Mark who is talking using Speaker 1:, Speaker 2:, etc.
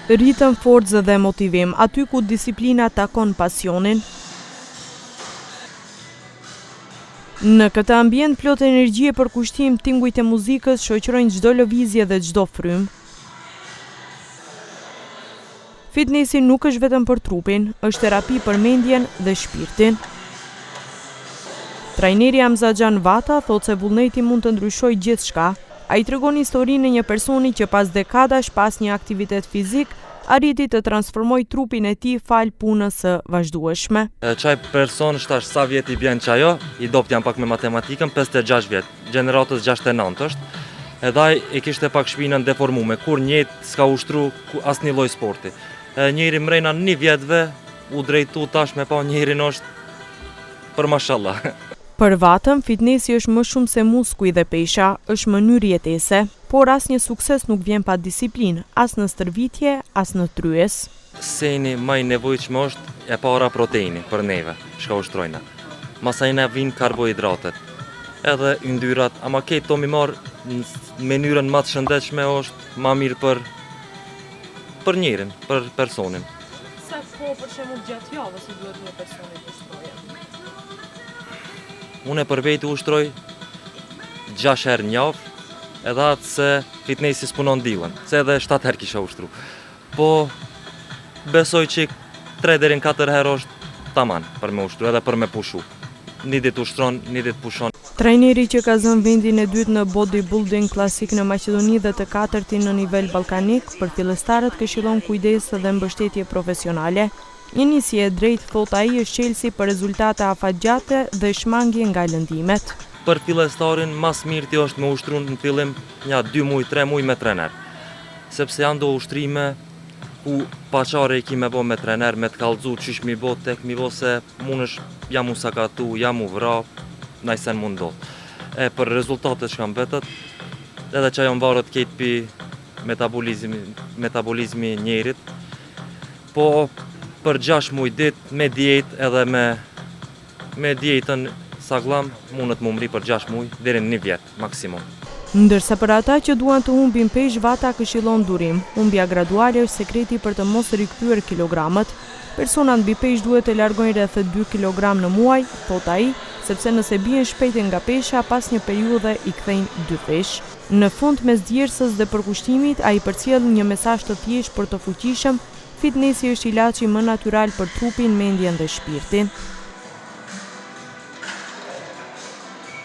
Speaker 1: Ritëm, forcë dhe motivim, aty ku disiplina takon pasionin. Në këtë ambient plot energji e përkushtim, tingujt e muzikës shoqërojnë çdo lëvizje dhe çdo frym. Fitnessi nuk është vetëm për trupin, është terapi për mendjen dhe shpirtin. Trajneri Amzaxhan Vata thotë se vullneti mund të ndryshojë gjithçka. Ai tregon historinë e një personi që pas dekadash pas një aktivitet fizik arriti të transformoj trupin e tij fal punës së vazhdueshme.
Speaker 2: Çaj person shtash sa vjet i bjen çajo, i dopt janë pak me matematikën, 56 vjet, gjeneratës 69 është. Edhe ai e kishte pak shpinën deformuar, kur njëjtë s'ka ushtru asnjë lloj sporti. Njëri mrena 1 vjetëve u drejtu tash me pa njërin është për mashallah.
Speaker 1: Për Vatën, fitnessi është më shumë se muskuj dhe pesha, është mënyrë jetese, por asnjë sukses nuk vjen pa disiplinë, as në stërvitje, as në tryes.
Speaker 2: Seni më i nevojshëm është e para proteini për neve, çka ushtrojna. Masajna vijnë karbohidratet, edhe yndyrat, ama këto mi marr në mënyrën më të shëndetshme është më mirë për njërin, për personin.
Speaker 1: Sa kohë për shembull gjatë javës i duhet një personi të ushtrojë?
Speaker 2: Unë për vetë ushtroj 6 herë në javë, edhe atë se fitnessi s'punon dilën, se edhe 7 herë kisha ushtru. Po besoj që 3 deri në 4 herë është taman për me ushtru, edhe për me pushu. Një ditë ushtron, një ditë pushon.
Speaker 1: Trajneri që ka zënë vendin e dytë në bodybuilding klasik në Maqedoni dhe të katërtin në nivel ballkanik, për fillestarët këshillon kujdes dhe mbështetje profesionale. Një nisje e drejtë, thot ai, është qelsi për rezultate afatgjate dhe shmangje nga lëndimet.
Speaker 2: Për fillestarin mas mirti është me ushtru në fillim një 2 muaj, 3 muaj me trener. Sepse janë do ushtrime ku paqare i ki me bo me trener, me të kallëzu qysh mi bo tek mi bo se munësh jam u sakatu, jam u vra, najsen mund do. Për rezultatet që kam vetët, edhe që ajo mvarët ketë pi metabolizmi njerit, po për 6 muaj ditë me dietë edhe me dietën saglam mundet më umri për 6 muaj deri në 1 vjet maksimum.
Speaker 1: Ndërsa për ata që duan të humbin peshë, Vata këshillon durim. Humbja graduale është sekreti për të mos rikthyer kilogramët. Personat mbi peshë duhet të largojnë rreth 2 kg në muaj, thot ai, sepse nëse bien shpejt nga pesha, pas një periudhe i kthejnë 2 peshë. Në fund, mes djersës dhe përkushtimit, ai përcjell një mesazh të thjeshtë por të fuqishëm: fitnessi është ilaçi më natyral për trupin, mendjen dhe shpirtin.